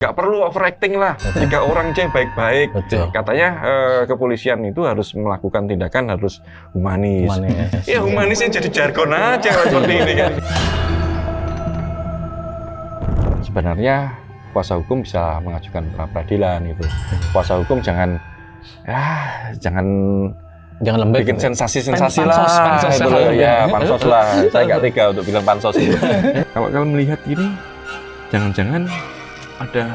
Nggak perlu overacting lah. Jika orang aja baik-baik, katanya kepolisian itu harus melakukan tindakan harus humanis. Ya humanisnya jadi jargon aja seperti ini kan. Sebenarnya kuasa hukum bisa mengajukan pra peradilan gitu. Kuasa hukum jangan lembek bikin gitu. sensasi-sensasi Pansos lah. Ya pansos lah. Saya nggak tega untuk bilang pansos itu. Kalau kalian melihat ini, jangan-jangan ada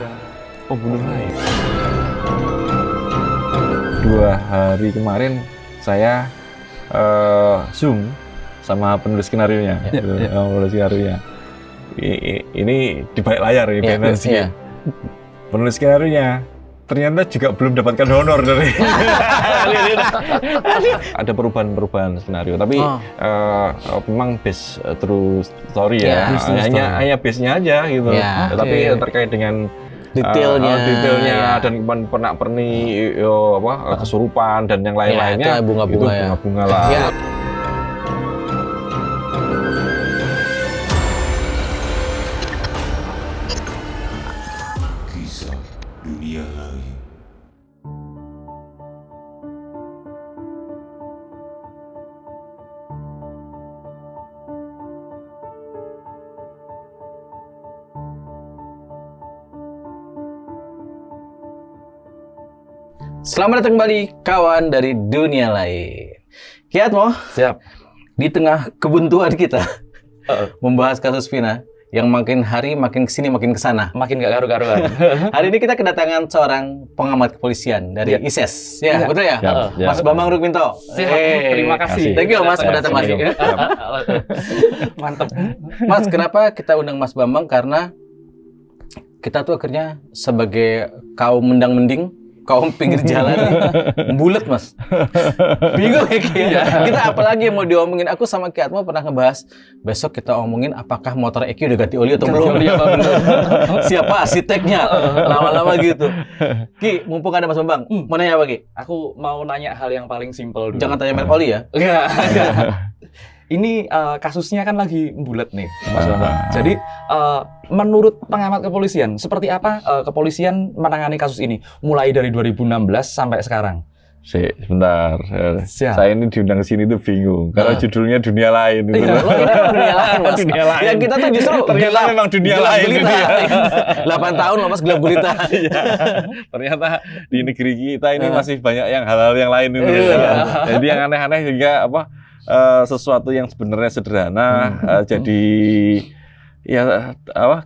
pembunuh lain. 2 hari kemarin saya Zoom sama penulis skenario-nya. Penulis skenario-nya. Ini di balik layar ini penulis skenario-nya ternyata juga belum dapatkan honor dari ada perubahan skenario, tapi memang based true story ya, hanya base-nya aja gitu, tapi terkait dengan detailnya dan pernak-pernik kesurupan dan yang lain-lainnya bunga-bunga lah. Kisah dunia lain. Selamat datang kembali kawan dari dunia lain. Kiat Mo, Siap. di tengah kebuntuan kita membahas kasus Vina yang makin hari makin kesini makin kesana, makin gak karu-karuan. Hari ini kita kedatangan seorang pengamat kepolisian dari ISES, betul ya? Mas Bambang Rukminto. Terima kasih. Thank you Mas sudah datang Mas. Mantap. Mas, kenapa kita undang Mas Bambang? Karena kita tuh akhirnya sebagai kaum mendang-mending, kaum pinggir jalan bulet Mas. Bingung ya kita apalagi yang mau diomongin. Aku sama Ki Atmo pernah ngebahas besok kita omongin apakah motor Eki udah ganti oli atau belum. Siapa arsiteknya, lama-lama gitu. Ki, mumpung ada Mas Bambang, mau nanya apa Ki? Aku mau nanya hal yang paling simpel dulu. Jangan tanya merek oli ya. Enggak. Ini kasusnya kan lagi bulat nih, Mas Bambang. Jadi menurut pengamat kepolisian, seperti apa kepolisian menangani kasus ini mulai dari 2016 sampai sekarang? Sebentar, saya ini diundang ke sini tuh bingung karena judulnya dunia lain. Ini dunia lain Mas. Dunia lain. Yang kita tuh justru ternyata memang dunia lain. 8 tahun loh Mas gelap gulita. Ternyata di negeri kita ini masih banyak yang hal-hal yang lain ini. Jadi yang aneh-aneh juga sesuatu yang sebenarnya sederhana jadi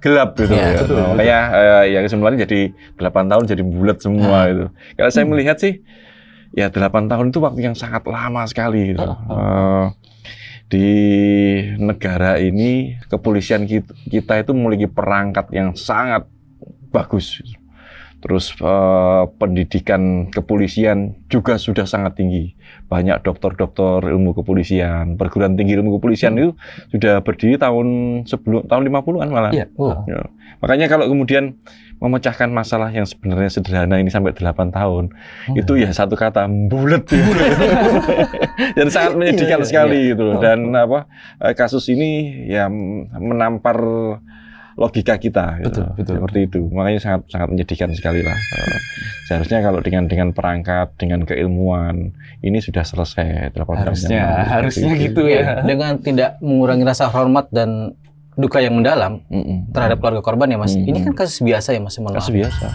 gelap gitu makanya yang sebenarnya jadi 8 tahun jadi bulat semua itu. Kalau saya melihat sih 8 tahun itu waktu yang sangat lama sekali gitu. Di negara ini kepolisian kita itu memiliki perangkat yang sangat bagus. Terus pendidikan kepolisian juga sudah sangat tinggi. Banyak dokter-dokter ilmu kepolisian, perguruan tinggi ilmu kepolisian itu sudah berdiri tahun 50-an malah. Ya. Makanya kalau kemudian memecahkan masalah yang sebenarnya sederhana ini sampai 8 tahun, itu satu kata, bulet. Dan sangat menyedihkan sekali gitu. Dan kasus ini menampar logika kita, betul. Seperti itu. Makanya sangat menyedihkan sekali lah. Seharusnya kalau dengan perangkat, dengan keilmuan, ini sudah selesai. Harusnya gitu ya. Dengan tidak mengurangi rasa hormat dan duka yang mendalam terhadap keluarga korban ya Mas. Ini kan kasus biasa ya Mas. Kasus biasa.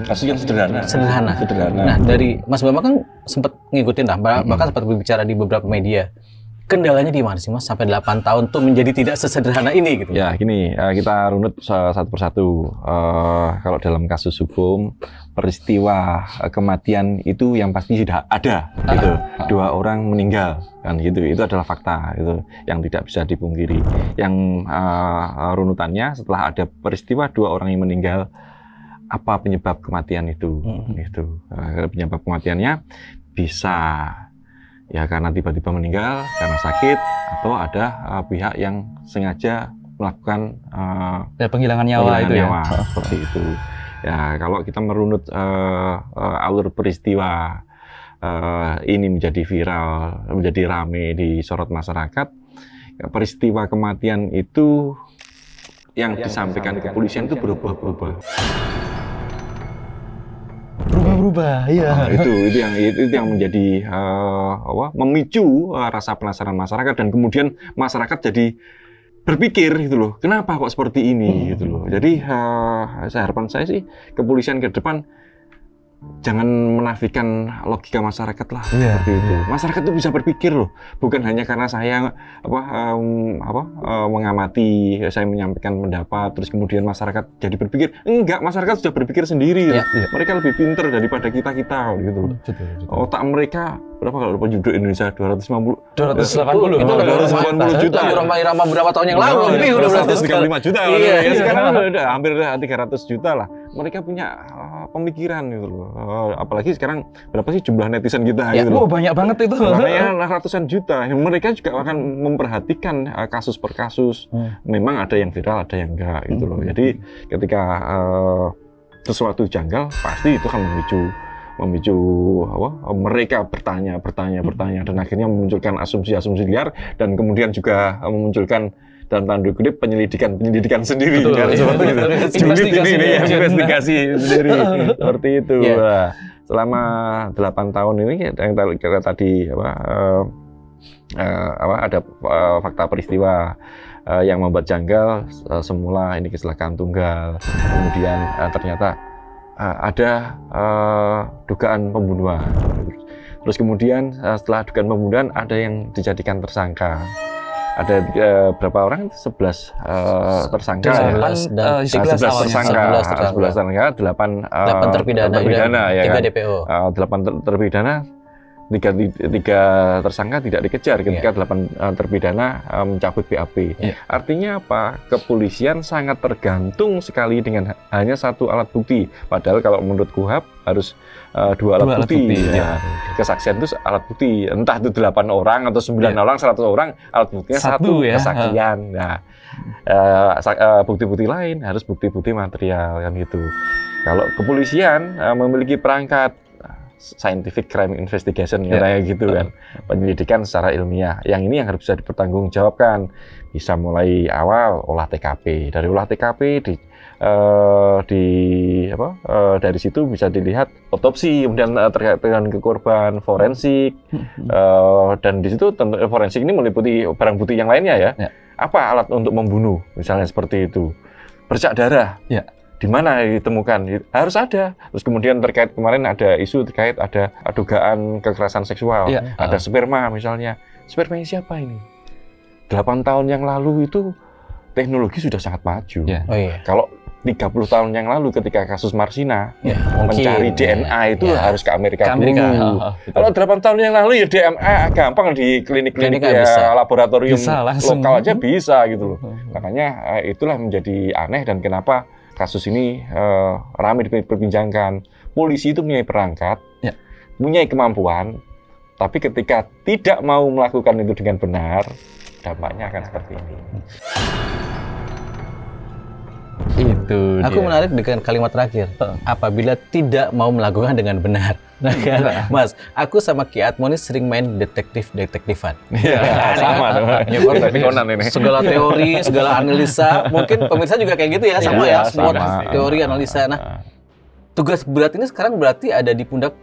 Kasus yang sederhana. Nah dari Mas Bambang kan sempat ngikutin lah, bahkan sempat berbicara di beberapa media. Kendalanya di mana sih Mas sampai 8 tahun tuh menjadi tidak sesederhana ini gitu? Ya gini, kita runut satu persatu. Kalau dalam kasus hukum, peristiwa kematian itu yang pasti sudah ada, gitu. 2 orang meninggal, kan gitu. Itu adalah fakta, itu yang tidak bisa dipungkiri. Yang runutannya setelah ada peristiwa 2 orang yang meninggal, apa penyebab kematian itu? Gitu. Penyebab kematiannya bisa karena tiba-tiba meninggal karena sakit atau ada pihak yang sengaja melakukan penghilangan nyawa seperti itu. Ya kalau kita merunut alur peristiwa ini menjadi viral, menjadi rame di sorot masyarakat, peristiwa kematian itu yang disampaikan kepolisian itu berubah-ubah. Berubah-berubah, iya. Nah, itu yang menjadi memicu rasa penasaran masyarakat, dan kemudian masyarakat jadi berpikir gitu loh, kenapa kok seperti ini gitu loh. Jadi harapan saya sih kepolisian ke depan jangan menafikan logika masyarakat lah, seperti itu. Masyarakat itu bisa berpikir loh, bukan hanya karena saya mengamati, saya menyampaikan pendapat, terus kemudian masyarakat jadi berpikir. Enggak, masyarakat sudah berpikir sendiri. Mereka lebih pinter daripada kita gitu. Otak mereka berapa kalau penduduk Indonesia 280 juta. Irama berapa tahun yang lalu? Ini udah 135 juta. Iya. Sekarang udah hampir 300 juta lah. Mereka punya pemikiran gitu loh. Apalagi sekarang berapa sih jumlah netizen kita gitu loh. Banyak banget itu. Makanya ratusan juta. Mereka juga akan memperhatikan kasus per kasus. Memang ada yang viral, ada yang enggak gitu loh. Jadi ketika sesuatu janggal, pasti itu akan memicu mereka bertanya dan akhirnya memunculkan asumsi-asumsi liar, dan kemudian juga memunculkan dalam tanda kutip penyelidikan sendiri. Kan, seperti itu. Investigasi sendiri seperti itu. Nah, selama 8 tahun ini yang tadi ada fakta peristiwa yang membuat janggal. Semula ini kecelakaan tunggal, kemudian ternyata ada dugaan pembunuhan. Terus kemudian setelah dugaan pembunuhan ada yang dijadikan tersangka. Ada berapa orang? 11 tersangka. 11 dan 11 tersangka, 8 terpidana ya 3 kan? DPO. 8 terpidana, 3 tersangka tidak dikejar ketika 8 terpidana mencabut BAP. Artinya apa? Kepolisian sangat tergantung sekali dengan hanya satu alat bukti. Padahal kalau menurut KUHAP harus 2 alat bukti. Ya. Kesaksian itu alat bukti. Entah itu 8 orang atau 9 orang, 100 orang, alat buktinya satu kesaksian. Nah, bukti-bukti lain harus bukti-bukti material kan gitu. Kalau kepolisian memiliki perangkat scientific crime investigation kayak gitu kan, penyelidikan secara ilmiah. Yang ini yang harus bisa dipertanggungjawabkan. Bisa mulai awal olah TKP. Dari olah TKP dari situ bisa dilihat otopsi, kemudian terkait dengan ke korban, forensik, dan di situ forensik ini meliputi barang bukti yang lainnya ya. Apa alat untuk membunuh, misalnya seperti itu, bercak darah. Di mana ditemukan, harus ada. Terus kemudian terkait kemarin ada isu terkait ada dugaan kekerasan seksual, ada sperma misalnya. Spermanya siapa ini? 8 tahun yang lalu itu teknologi sudah sangat maju. Kalau 30 tahun yang lalu ketika kasus Marsina mencari DNA itu harus ke Amerika dulu. Kalau 8 tahun yang lalu ya DNA gampang di klinik-klinik laboratorium lokal aja bisa gitu loh. Makanya itulah menjadi aneh dan kenapa kasus ini ramai diperbincangkan. Polisi itu punya perangkat, punya kemampuan, tapi ketika tidak mau melakukan itu dengan benar, dampaknya akan seperti ini. Itu aku menarik dengan kalimat terakhir. Apabila tidak mau melakukan dengan benar. Nah kan, Mas, aku sama Ki Atmo ini sering main detektifan. Sama dong. Segala teori, segala analisa, mungkin pemirsa juga kayak gitu ya, sama ya, semua teori analisa. Nah, tugas berat ini sekarang berarti ada di pundak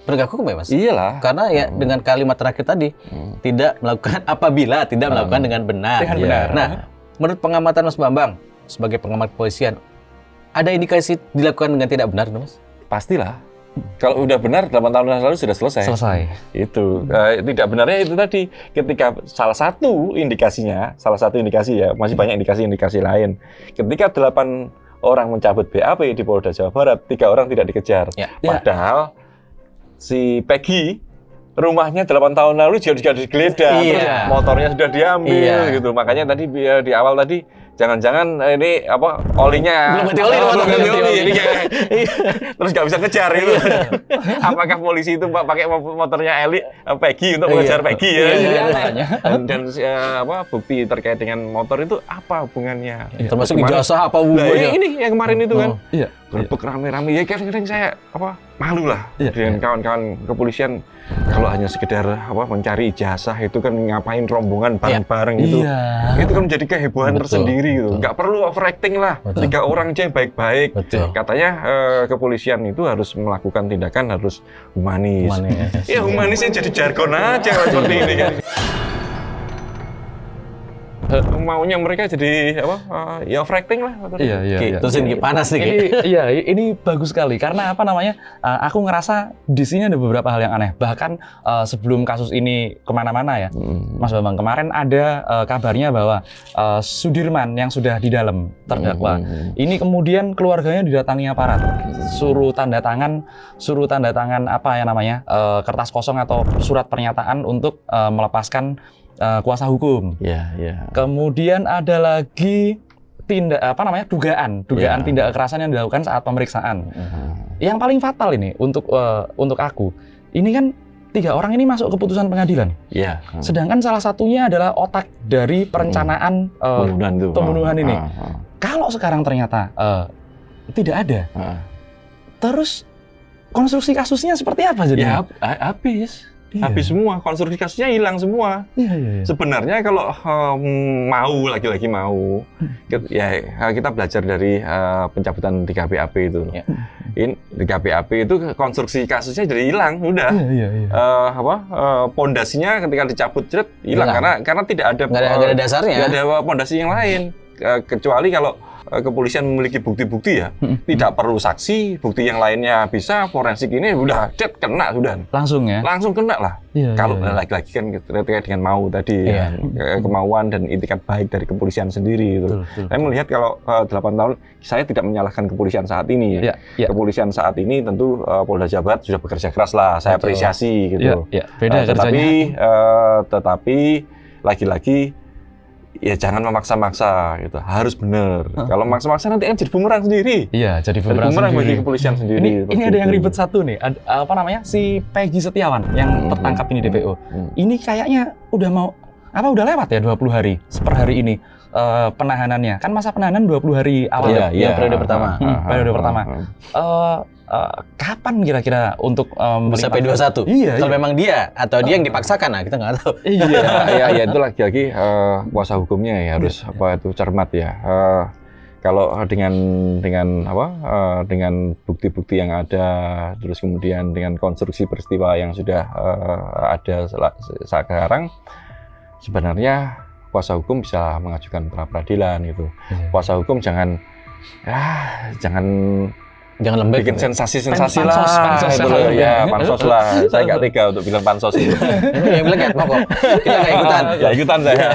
penegak hukum ya, Mas? Iyalah. Karena ya dengan kalimat terakhir tadi, tidak melakukan apabila tidak melakukan dengan benar. Nah, menurut pengamatan Mas Bambang sebagai pengamat kepolisian, ada indikasi dilakukan dengan tidak benar, Mas? Pastilah. Kalau udah benar, 8 tahun yang lalu sudah selesai. Itu. Tidak benarnya itu tadi, ketika salah satu indikasi ya, masih banyak indikasi lain. Ketika 8 orang mencabut BAP di Polda Jawa Barat, 3 orang tidak dikejar. Padahal si Peggy, rumahnya 8 tahun lalu juga digeledah, terus motornya sudah diambil gitu. Makanya tadi di awal tadi, jangan-jangan ini olinya belum ganti oli. Ini terus nggak bisa ngejar gitu. Apakah polisi itu pakai motornya Peggy untuk mengejar Peggy ya? Dan bukti terkait dengan motor itu apa hubungannya? Termasuk ijazah apa hubungannya? Ini yang kemarin itu kan. gerbek rame-rame. Ya kadang-kadang saya malu lah dengan kawan-kawan kepolisian kalau hanya sekedar mencari ijazah itu kan ngapain rombongan bareng-bareng itu. Itu kan menjadi kehebohan tersendiri gitu. Nggak perlu overacting lah. 3 orang aja yang baik-baik. Katanya kepolisian itu harus melakukan tindakan harus humanis. Ya humanisnya jadi jargon aja seperti ini kan. Maunya mereka jadi ya overacting lah. Iya. Terus ini panas nih. Ini bagus sekali karena aku ngerasa di sini ada beberapa hal yang aneh. Bahkan sebelum kasus ini kemana-mana ya, Mas Bambang, kemarin ada kabarnya bahwa Sudirman yang sudah di dalam terdakwa, ini kemudian keluarganya didatangi aparat, suruh tanda tangan kertas kosong atau surat pernyataan untuk melepaskan kuasa hukum. Kemudian ada lagi dugaan tindak kekerasan yang dilakukan saat pemeriksaan. Yang paling fatal ini untuk aku, ini kan 3 orang ini masuk keputusan pengadilan. Sedangkan salah satunya adalah otak dari perencanaan pembunuhan ini. Kalau sekarang ternyata tidak ada, terus konstruksi kasusnya seperti apa jadinya? Habis semua, konstruksi kasusnya hilang semua. Sebenarnya kalau mau lagi-lagi mau, ya kita belajar dari pencabutan 3 BAP itu. Ini 3 BAP itu konstruksi kasusnya jadi hilang, udah. Pondasinya ketika dicabut hilang karena tidak ada dasarnya. Tidak ada pondasi yang lain, kecuali kalau kepolisian memiliki bukti-bukti tidak perlu saksi, bukti yang lainnya bisa, forensik ini udah kena sudah. Langsung kena lah. Kalau lagi-lagi kan terkait dengan mau tadi kemauan dan itikat baik dari kepolisian sendiri itu. Saya melihat kalau 8 tahun, saya tidak menyalahkan kepolisian saat ini. Kepolisian saat ini tentu Polda Jawa Barat sudah bekerja keras lah, saya apresiasi gitu. Beda kerjanya. Tetapi lagi-lagi ya jangan memaksa-maksa gitu, harus benar. Kalau maksa-maksa nanti kan jadi bumerang sendiri. Jadi bumerang bagi kepolisian sendiri. Ini ada yang ribet satu nih, si Peggy Setiawan yang tertangkap ini DPO. Ini kayaknya udah lewat ya 20 hari per hari ini penahanannya. Kan masa penahanan 20 hari awal periode pertama. Periode pertama. Kapan kira-kira untuk sampai 21? Kalau memang dia atau dia yang dipaksakan, kita nggak tahu. Ya itu lagi-lagi kuasa hukumnya ya harus cermat ya. Kalau dengan bukti-bukti yang ada, terus kemudian dengan konstruksi peristiwa yang sudah ada sekarang, sebenarnya kuasa hukum bisa mengajukan pra peradilan gitu. Kuasa hukum jangan lembek, bikin sensasi-sensasi lah. Pansos lah. Saya nggak tega untuk bilang pansos itu. Yang bilang kok kita nggak ikutan. Ikutan saya.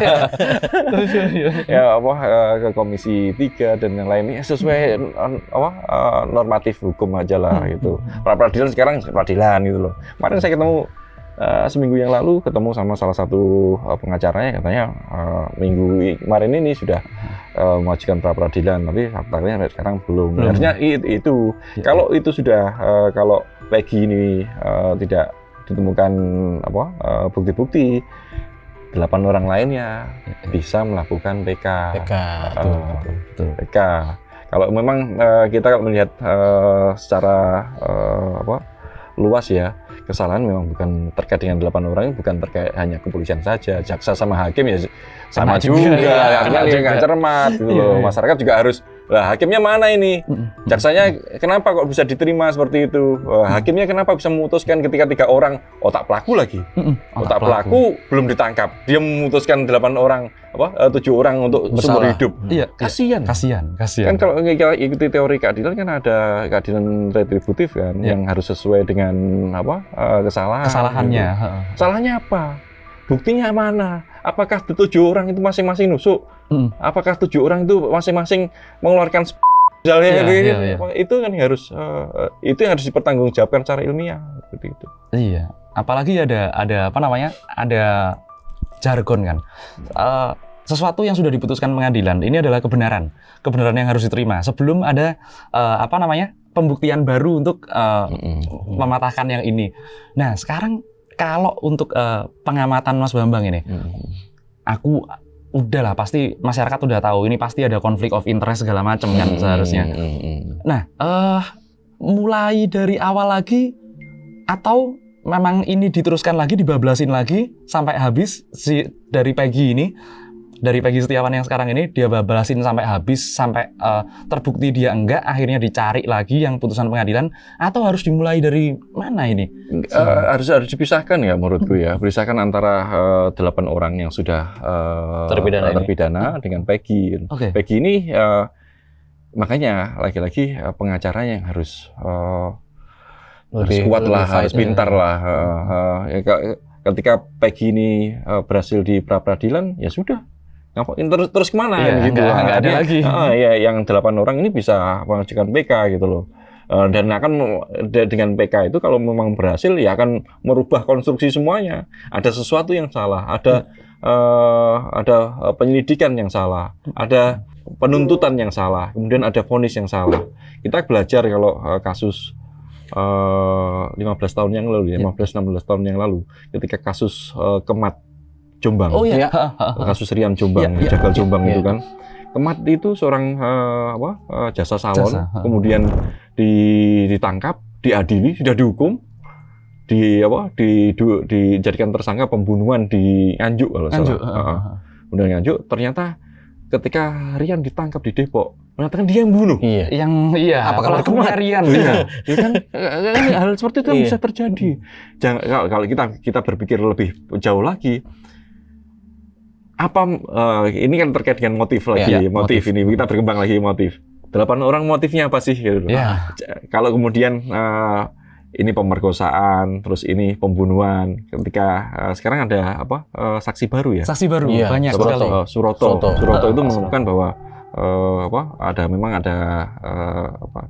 Ke Komisi 3 dan yang lainnya sesuai normatif hukum aja lah gitu. Pra peradilan sekarang peradilan gitu loh. Kemarin saya ketemu seminggu yang lalu sama salah satu pengacaranya, katanya minggu kemarin ini sudah mengajukan pra peradilan, tapi faktanya sekarang belum. Harusnya itu kalau itu sudah kalau Peggy ini tidak ditemukan bukti-bukti, 8 orang lainnya bisa melakukan PK. Betul. PK. Kalau memang kita melihat secara luas ya, kesalahan memang bukan terkait dengan 8 orang, bukan terkait hanya kepolisian saja, jaksa sama hakim ya sama juga. Artinya dia nggak cermat gitu loh. Masyarakat juga harus, lah hakimnya mana ini? Jaksanya kenapa kok bisa diterima seperti itu? Hakimnya kenapa bisa memutuskan ketika 3 orang otak pelaku lagi? Otak pelaku belum ditangkap, dia memutuskan 8 orang 7 orang untuk seumur hidup. Kasian. Kan kalau kita ikuti teori keadilan kan ada keadilan retributif kan, yang harus sesuai dengan kesalahannya. Gitu. Salahnya apa? Buktinya mana? Apakah 7 orang itu masing-masing nusuk? Apakah 7 orang itu masing-masing mengeluarkan itu kan harus itu yang harus dipertanggungjawabkan secara ilmiah seperti itu. Iya. Apalagi ada jargon kan. Sesuatu yang sudah diputuskan pengadilan ini adalah kebenaran yang harus diterima sebelum ada pembuktian baru untuk mematahkan yang ini. Nah, sekarang kalau untuk pengamatan Mas Bambang ini, aku udahlah pasti masyarakat udah tahu ini pasti ada konflik of interest segala macam kan seharusnya. Nah, mulai dari awal lagi atau memang ini diteruskan lagi, dibablasin lagi sampai habis dari Peggy Setiawan yang sekarang ini dia bablasin sampai habis sampai terbukti dia enggak, akhirnya dicari lagi yang putusan pengadilan, atau harus dimulai dari mana ini? Harus dipisahkan ya menurutku ya, pisahkan antara 8 orang yang sudah terpidana dengan Peggy. Oke. Peggy ini makanya lagi-lagi pengacara yang harus kuat lah, harus pintar lah. Ketika Peggy ini berhasil di pra-peradilan, ya sudah. Ngapain terus kemana? Iya, gitu. nggak ada lagi. Ya, yang 8 orang ini bisa mengajukan PK gitu loh. Dan akan dengan PK itu kalau memang berhasil ya akan merubah konstruksi semuanya. Ada sesuatu yang salah, ada penyelidikan yang salah, ada penuntutan yang salah, kemudian ada vonis yang salah. Kita belajar kalau kasus 15 tahun yang lalu, 15-16 tahun yang lalu, ketika kasus Kemat Jombang, kasus Rian Jombang, Jagal Jombang itu kan, Kemat itu seorang jasa salon, kemudian ditangkap, diadili, sudah dihukum, dijadikan tersangka pembunuhan di Nganjuk kalau salah. Kemudian Nganjuk, ternyata ketika Rian ditangkap di Depok, mengatakan dia yang bunuh. Apakah pelakunya Rian? Ya kan, hal seperti itu bisa terjadi. Kalau kita berpikir lebih jauh lagi, ini kan terkait dengan motif lagi, motif ini kita berkembang lagi motif. 8 orang motifnya apa sih? Gitu. Kalau kemudian ini pemerkosaan, terus ini pembunuhan. Ketika sekarang ada saksi baru ya? Saksi baru, banyak sekali. Suroto itu menemukan bahwa memang ada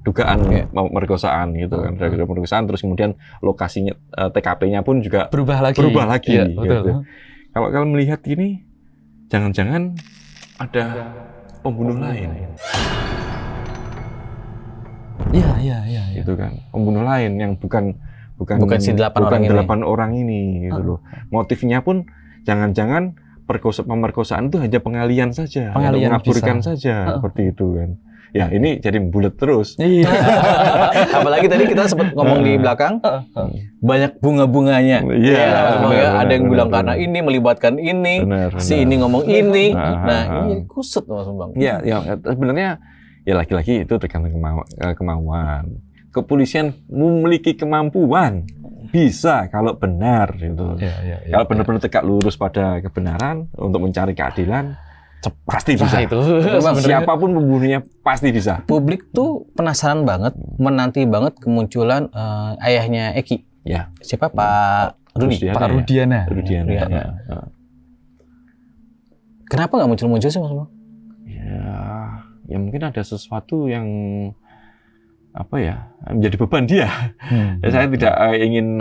dugaan pemerkosaan gitu kan, pemerkosaan, terus kemudian lokasinya TKP-nya pun juga berubah lagi. Ya, gitu. Kalau melihat ini, jangan-jangan ada pembunuh lain. Iya. Gitu kan, pembunuh lain yang bukan si 8 orang ini gitu loh. Motifnya pun jangan-jangan pemerkosaan itu hanya pengalian saja, mengaburkan saja, seperti itu kan. Ya ini jadi bulat terus. Apalagi tadi kita sempat ngomong di belakang, banyak bunga-bunganya. Ada yang bilang karena ini melibatkan ini, ini ngomong ini. Nah ini kusut Mas Bambang. Ya sebenarnya ya lagi-lagi itu tergantung kemauan. Kepolisian memiliki kemampuan, bisa kalau benar gitu. Kalau benar-benar tegak lurus pada kebenaran untuk mencari keadilan, pasti bisa. Itu. Siapapun pembunuhnya pasti bisa. Publik tuh penasaran banget, menanti banget kemunculan ayahnya Eki. Ya. Siapa Pak Rudi? Pak Rudiana. Kenapa nggak muncul-muncul sih Mas Bambang? Ya mungkin ada sesuatu yang menjadi beban dia. Saya tidak ingin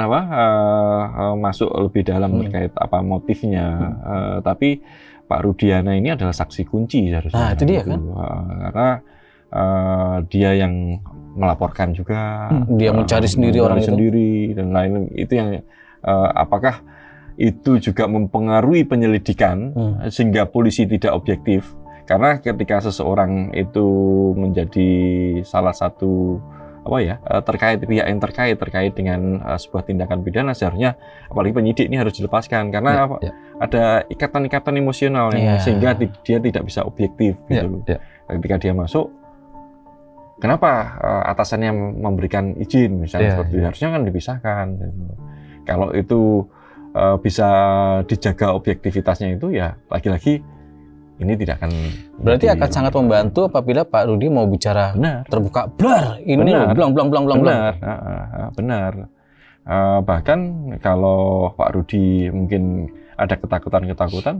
masuk lebih dalam terkait apa motifnya, tapi Pak Rudiana ini adalah saksi kunci seharusnya. Itu dia kan? Karena dia yang melaporkan juga, dia mencari sendiri orang sendiri dan lain. Itu yang apakah itu juga mempengaruhi penyelidikan sehingga polisi tidak objektif? Karena ketika seseorang itu menjadi salah satu pihak yang terkait dengan sebuah tindakan pidana, seharusnya apalagi penyidik ini harus dilepaskan karena ada ikatan-ikatan emosional yang sehingga dia tidak bisa objektif gitu. Ketika dia masuk, kenapa atasannya memberikan izin misalnya seperti itu, harusnya kan dipisahkan. Kalau itu bisa dijaga objektivitasnya itu, ya lagi-lagi ini tidak akan. Berarti akan sangat membantu apabila Pak Rudi mau bicara terbuka, ini benar. Bahkan kalau Pak Rudi mungkin ada ketakutan,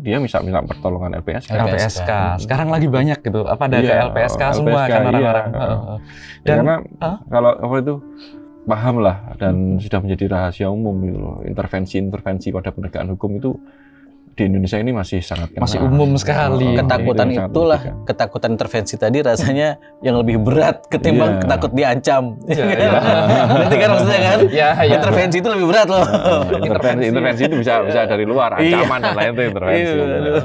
dia bisa minta pertolongan LPSK. Sekarang lagi banyak gitu. Ada ke LPSK semua kan orang-orang. Karena kalau itu paham lah dan sudah menjadi rahasia umum gitu loh. Intervensi pada penegakan hukum itu di Indonesia ini masih sangat kena. Masih umum sekali. Ketakutan Itu yang sangat itulah, mematikan. ketakutan intervensi tadi rasanya yang lebih berat ketimbang Iya. takut diancam. Iya. Nanti kan maksudnya kan? Iya, iya. Intervensi itu lebih berat loh. Intervensi itu bisa dari luar, Iya. ancaman dan lain itu intervensi. Iya.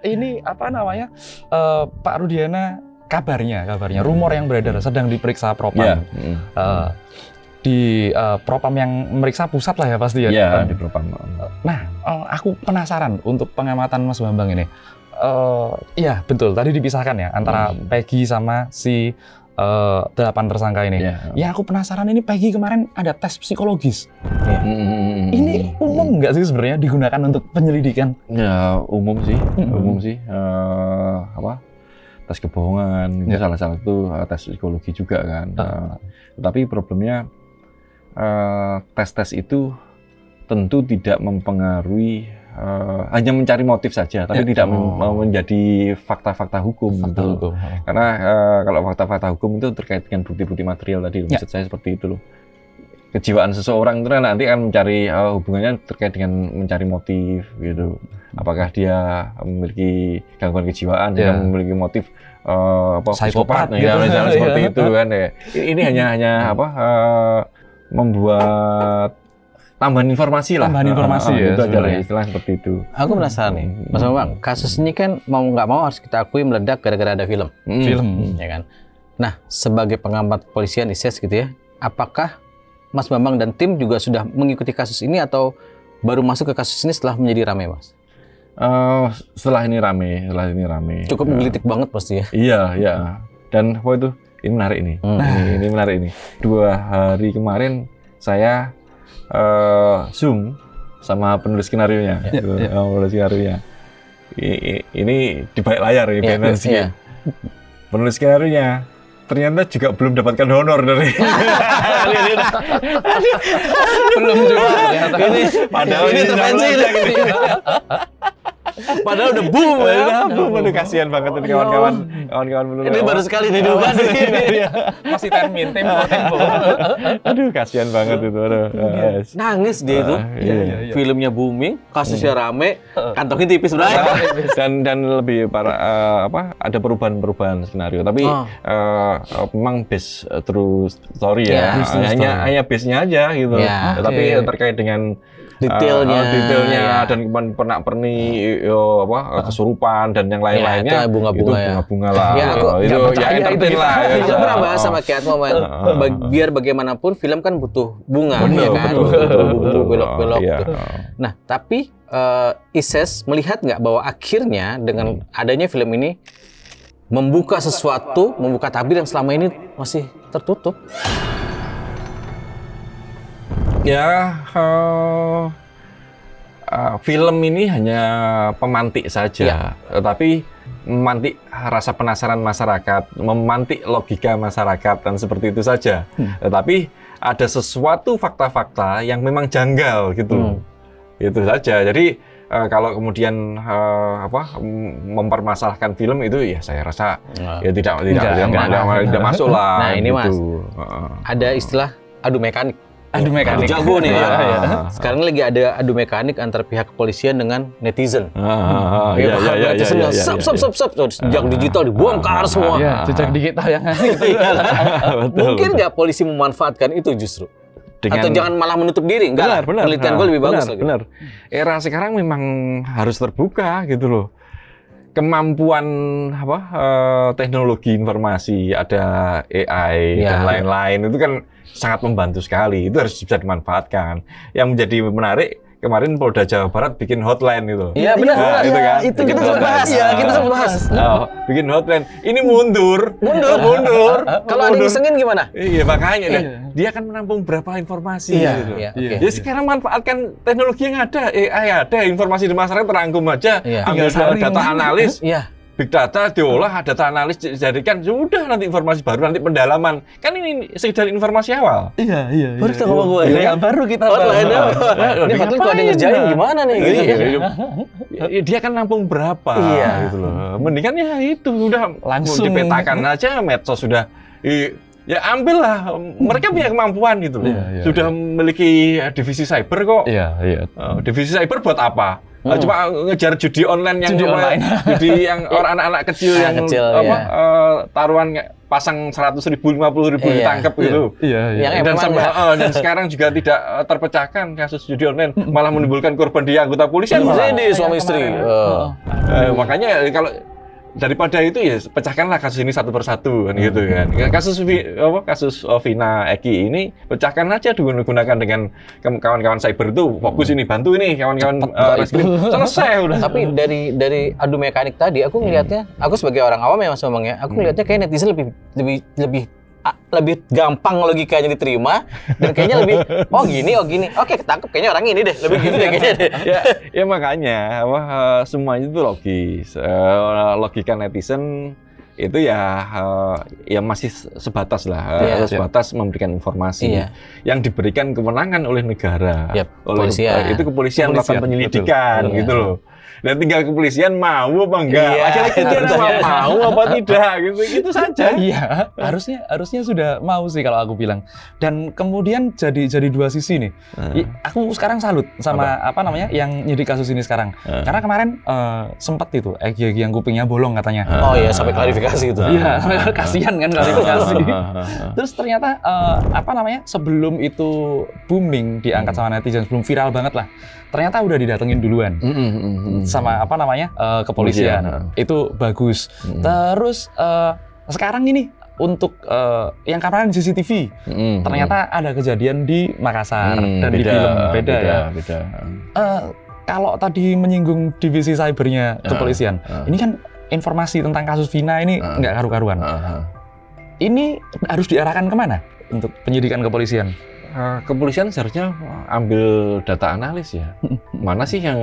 Ini apa namanya? Pak Rudiana kabarnya rumor yang beredar sedang diperiksa propam. Iya. Di propam yang meriksa pusat lah ya pasti ya. Iya, di propam. Nah, aku penasaran untuk pengamatan Mas Bambang ini. Iya betul, tadi dipisahkan ya antara Peggy sama si 8 tersangka ini. Iya. Ya aku penasaran ini Peggy kemarin ada tes psikologis. Hmm. Ini umum nggak sih sebenarnya digunakan untuk penyelidikan? Ya, umum sih. Tes kebohongan itu Ya. salah satu tes psikologi juga kan. Tapi problemnya tes itu tentu tidak mempengaruhi, hanya mencari motif saja, tapi Ya. tidak menjadi fakta-fakta hukum. gitu. Karena kalau fakta-fakta hukum itu terkait dengan bukti-bukti material tadi, Ya. maksud saya seperti itu loh. Kejiwaan seseorang itu nanti akan mencari hubungannya terkait dengan mencari motif gitu. Apakah dia memiliki gangguan kejiwaan, Ya. dia memiliki motif Psikopat psikopat, gitu. ya, misalnya seperti Ya. itu kan ya. Ini hanya membuat tambahan informasi lah. Tambahan informasi ya, Itu aja lah sebenarnya. istilah seperti itu. Aku penasaran nih, Mas Bambang, kasus ini kan mau nggak mau harus kita akui meledak gara-gara ada film, Film. ya kan? Nah, sebagai pengamat kepolisian ISES gitu ya, apakah Mas Bambang dan tim juga sudah mengikuti kasus ini atau baru masuk ke kasus ini setelah menjadi ramai, Mas? Setelah ini rame. Cukup menggelitik banget pasti ya. Iya. Dan itu ini menarik ini. Ini menarik ini. 2 hari kemarin saya Zoom sama penulis skenarionya. Penulis skenarionya. Ini di balik layar ini penulis Iya. Penulis skenarionya ternyata juga belum dapatkan honor dari Belum juga ternyata. padahal Ini intervensi ini. Padahal udah boom ya. Aduh, kasihan banget ini kawan-kawan penulis. Ini baru sekali diduga nih. Masih tempo. Aduh, kasihan banget itu. Nangis dia itu. Iya. Filmnya booming, kasusnya rame, kantongnya tipis banget. dan lebih ada perubahan skenario, tapi memang based true story Ya, ya, hanya base-nya aja gitu. Ya. Tapi Oke. terkait dengan Detailnya. dan pernak-pernik kesurupan dan yang lain-lainnya itu bunga-bunga ya. bunga lah. Ya, aku itu nggak percaya itu entertain kita. lah. Kita pernah bahas sama Ki Atmo, biar bagaimanapun film kan butuh bunga, ya kan? Butuh belok-belok. Iya. gitu. Nah, tapi ISES melihat nggak bahwa akhirnya dengan adanya film ini membuka sesuatu, membuka tabir yang selama ini masih tertutup. Ya, film ini hanya pemantik saja, tapi memantik rasa penasaran masyarakat, memantik logika masyarakat, dan seperti itu saja. Tetapi ada sesuatu fakta-fakta yang memang janggal gitu, itu saja. Jadi kalau kemudian mempermasalahkan film itu, ya saya rasa ya tidak masuk lah. Nah ini gitu. Mas, ada istilah adu mekanik. Adu mekanik. Jago nih ya. Iya. Sekarang lagi ada adu mekanik antara pihak kepolisian dengan netizen. Iya. Sep, jejak digital dibongkar semua. Iya, jejak digital yang Mungkin nggak polisi memanfaatkan itu justru? Atau jangan malah menutup diri? Enggak, penelitian gue lebih bagus lagi. Benar. Era sekarang memang harus terbuka gitu loh. Kemampuan teknologi informasi, ada AI dan lain-lain itu kan sangat membantu sekali. Itu harus bisa dimanfaatkan. Yang menjadi menarik, kemarin Polda Jawa Barat bikin hotline gitu. Iya benar. Nah, itu kan. Itu kita sempat bahas. Iya, kita sempat bahas. Bikin hotline. Ini mundur. Kalau ada yang isengin gimana? Iya, makanya dia akan menampung berapa informasi gitu. Iya. Ya sekarang manfaatkan teknologi yang ada, AI ada, informasi di masyarakat terangkum aja, ambil data analis, big data diolah, data analis dijadikan, sudah nanti informasi baru, nanti pendalaman. Kan ini sekedar informasi awal. Iya. Baru kita ngomong gue. Yang baru kita Hotline. Ini hotline kalau ada yang ngerjain gimana nih? Dia kan nampung berapa gitu loh. Mendingan ya itu udah Langsung dipetakan aja, medsos sudah ya ambillah. Mereka punya kemampuan gitu loh. Sudah memiliki divisi cyber kok. Divisi cyber buat apa? Cuma ngejar judi online yang judi yang orang anak-anak kecil yang taruhan pasang 100.000, 50.000 ditangkap gitu. Dan sekarang juga tidak terpecahkan kasus judi online, malah menimbulkan korban di anggota polisian. Ini suami istri. Makanya kalau daripada itu ya pecahkanlah kasus ini satu persatu kan gitu kan. Kasus Vina Eki ini pecahkan aja digunakan dengan kawan-kawan cyber itu fokus ini bantu ini kawan-kawan reskrim selesai udah. Tapi dari adu mekanik tadi aku ngelihatnya, aku sebagai orang awam ya Mas Bambang ya, aku ngelihatnya kayak netizen lebih gampang logikanya diterima dan kayaknya lebih gini oke ketangkep kayaknya orang ini deh lebih gitu deh kayaknya deh. ya makanya semuanya itu logis. Logika netizen itu ya masih sebatas lah, sebatas memberikan informasi yang diberikan kewenangan oleh negara, oleh itu kepolisian melakukan penyelidikan gitu loh. Dan tinggal kepolisian mau apa enggak, laki-laki mau apa tidak gitu saja. Iya, harusnya sudah mau sih kalau aku bilang. Dan kemudian jadi dua sisi nih. Aku sekarang salut sama yang nyidik kasus ini sekarang. Karena kemarin sempat itu Egy yang kupingnya bolong katanya. Sampai klarifikasi itu. Iya, kasihan kan klarifikasi. Terus ternyata sebelum itu booming diangkat sama netizen, sebelum viral banget lah. Ternyata udah didatengin duluan sama kepolisian. Itu bagus. Terus sekarang ini untuk yang kemarin CCTV ternyata ada kejadian di Makassar dan di film beda. Kalau tadi menyinggung divisi cybernya kepolisian, ini kan informasi tentang kasus Vina ini nggak karu-karuan. Ini harus diarahkan kemana untuk penyidikan kepolisian? Kepolisian seharusnya ambil data analis ya. Mana sih yang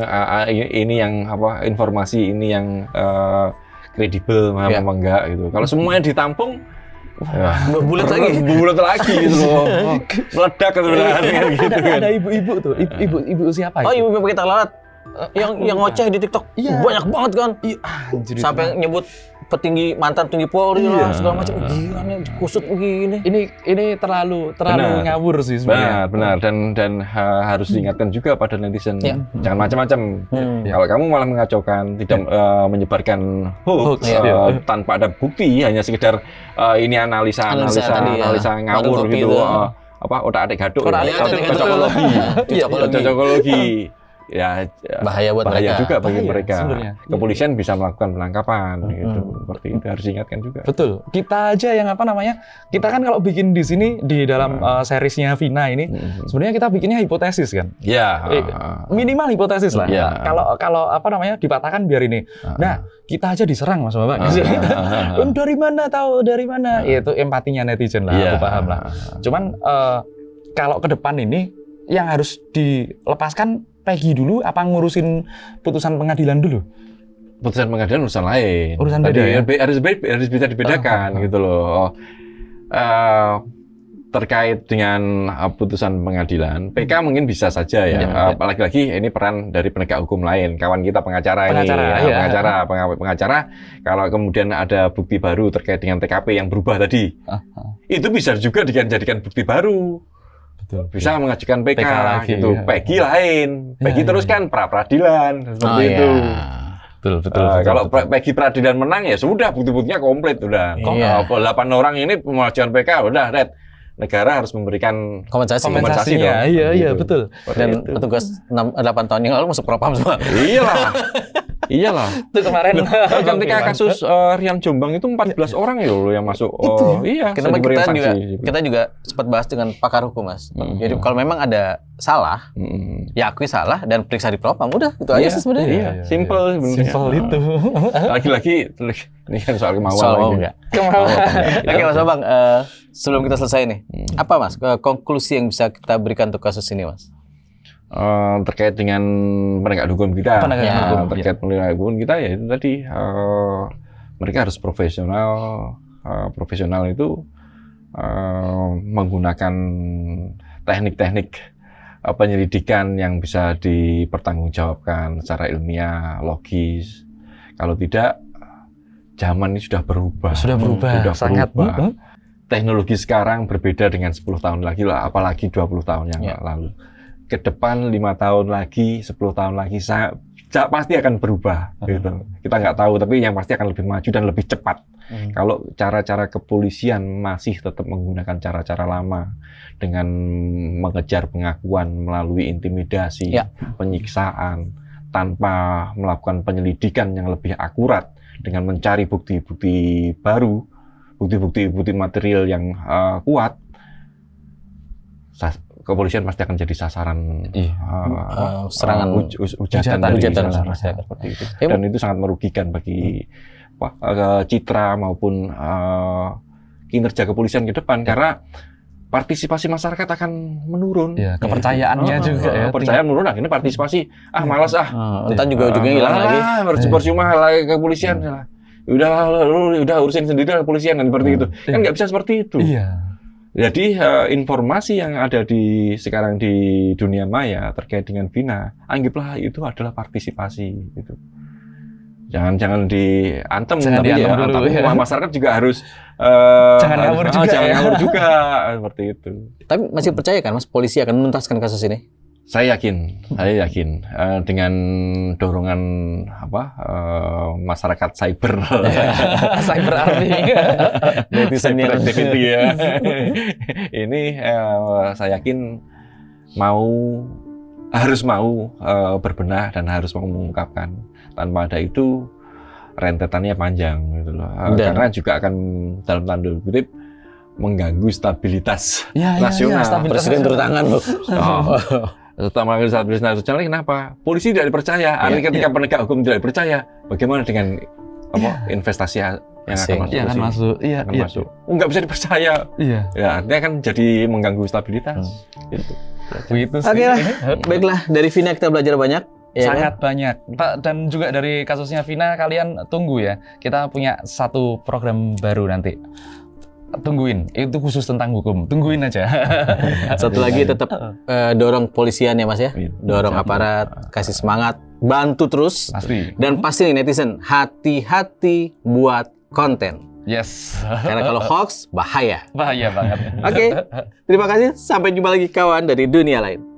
ini yang informasi ini yang kredibel apa enggak gitu. Kalau semuanya ditampung bulat lagi gitu loh. Meledak gitu kan. Ada ibu-ibu tuh. Ibu siapa itu? Ibu pakai lalat. Yang ngoceh di TikTok. Banyak banget kan. Sampai nyebut mantan petinggi Polri segala macam. Gila nih kusut begini. Ini terlalu ngawur sih sebenarnya. Benar dan harus diingatkan juga pada netizen. Jangan macam-macam. Kalau kamu malah mengacaukan, tidak menyebarkan hoax tanpa ada bukti, hanya sekedar ini analisa ngawur gitu. Otak-atik gaduk. Cocokologi. Ya bahaya juga bagi mereka. Sebenarnya. Kepolisian bisa melakukan penangkapan gitu. Seperti itu harus diingatkan juga. Betul. Kita aja yang kita kan kalau bikin di sini di dalam seriesnya Vina ini sebenarnya kita bikinnya hipotesis kan. Iya. Minimal hipotesis lah. Kalau dipatahkan biar ini. Nah, kita aja diserang Mas Bambang. Dari mana? Itu empatinya netizen lah, aku paham lah. Cuman kalau ke depan ini yang harus dilepaskan Peggy dulu apa ngurusin putusan pengadilan dulu? Putusan pengadilan urusan lain. Urusan beda ya? Harus bisa dibedakan gitu loh. Terkait dengan putusan pengadilan, PK mungkin bisa saja ya. Lagi-lagi ini peran dari penegak hukum lain, kawan kita pengacara. Pengacara. Kalau kemudian ada bukti baru terkait dengan TKP yang berubah tadi, itu bisa juga dijadikan bukti baru. Bisa mengajukan PK lagi, gitu. Peggy lain. Peggy terus kan pra-peradilan seperti itu. Betul. Kalau Peggy peradilan menang ya sudah bukti-buktinya komplit udah. 8 orang ini mengajukan PK udah red. Negara harus memberikan kompensasi dong. Iya, betul. Dan petugas 8 tahun yang lalu masuk propam semua. Iyalah. Itu kemarin ketika kasus Rian Jombang itu 14 orang ya loh yang masuk. Kita juga sempat bahas dengan pakar hukum, Mas. Jadi kalau memang ada salah, ya akui salah dan periksa di propam. Udah, itu aja sih sebenarnya. Simple itu. Lagi-lagi ini kan soal kemauan. Oke, Mas Bambang, sebelum kita selesai nih, apa Mas konklusi yang bisa kita berikan untuk kasus ini, Mas? Terkait dengan penegak hukum kita, terkait penegak hukum kita ya itu tadi mereka harus profesional. Profesional itu menggunakan teknik-teknik penyelidikan yang bisa dipertanggungjawabkan secara ilmiah, logis. Kalau tidak, zaman ini sudah berubah. Sangat. teknologi sekarang berbeda dengan 10 tahun lagi lah, apalagi 20 tahun yang Ya. lalu. Ke depan 5 tahun lagi, 10 tahun lagi, pasti akan berubah. Gitu. Kita nggak tahu, tapi yang pasti akan lebih maju dan lebih cepat. Kalau cara-cara kepolisian masih tetap menggunakan cara-cara lama dengan mengejar pengakuan melalui intimidasi, Ya. penyiksaan, tanpa melakukan penyelidikan yang lebih akurat dengan mencari bukti-bukti baru, bukti material yang kuat, kepolisian pasti akan jadi sasaran serangan hujatan dari hujatan masyarakat seperti itu. Dan itu sangat merugikan bagi citra maupun kinerja kepolisian ke depan karena partisipasi masyarakat akan menurun. Ya, kepercayaannya juga ya. Kepercayaan menurun, akhirnya partisipasi malas Entar juga ujungnya hilang lagi. Percuma lagi kepolisian. Udah urusin sendiri lah kepolisian kan seperti itu. Kan nggak bisa seperti itu. Iya. Jadi informasi yang ada sekarang di dunia maya terkait dengan Vina, anggaplah itu adalah partisipasi gitu. Jangan diantem, tapi masyarakat juga harus jangan ngawur juga. Jangan ngawur juga seperti itu. Tapi masih percaya kan Mas polisi akan menuntaskan kasus ini? Saya yakin dengan dorongan masyarakat cyber, cyber army, cyber activity ya. Ini saya yakin harus mau berbenah dan harus mau mengungkapkan. Tanpa ada itu rentetannya panjang gitu loh. Karena juga akan dalam tanda kutip mengganggu stabilitas nasional. Presiden turun tangan loh. Terutama stabilitas nasional, kenapa? Polisi tidak dipercaya. Ketika penegak hukum tidak dipercaya, bagaimana dengan investasi yang akan masuk? Masuk. Nggak bisa dipercaya. Iya. Ya, artinya kan jadi mengganggu stabilitas. Gitu. Oke lah, baiklah dari Vina kita belajar banyak. Ya, sangat banyak. Dan juga dari kasusnya Vina kalian tunggu ya. Kita punya satu program baru nanti. Tungguin, itu khusus tentang hukum. Tungguin aja. Satu lagi tetap dorong polisian ya Mas ya. Dorong aparat, kasih semangat, bantu terus. Pasti. Dan pasti nih netizen, hati-hati buat konten. Yes. Karena kalau hoax bahaya. Bahaya banget. Oke, terima kasih. Sampai jumpa lagi kawan dari dunia lain.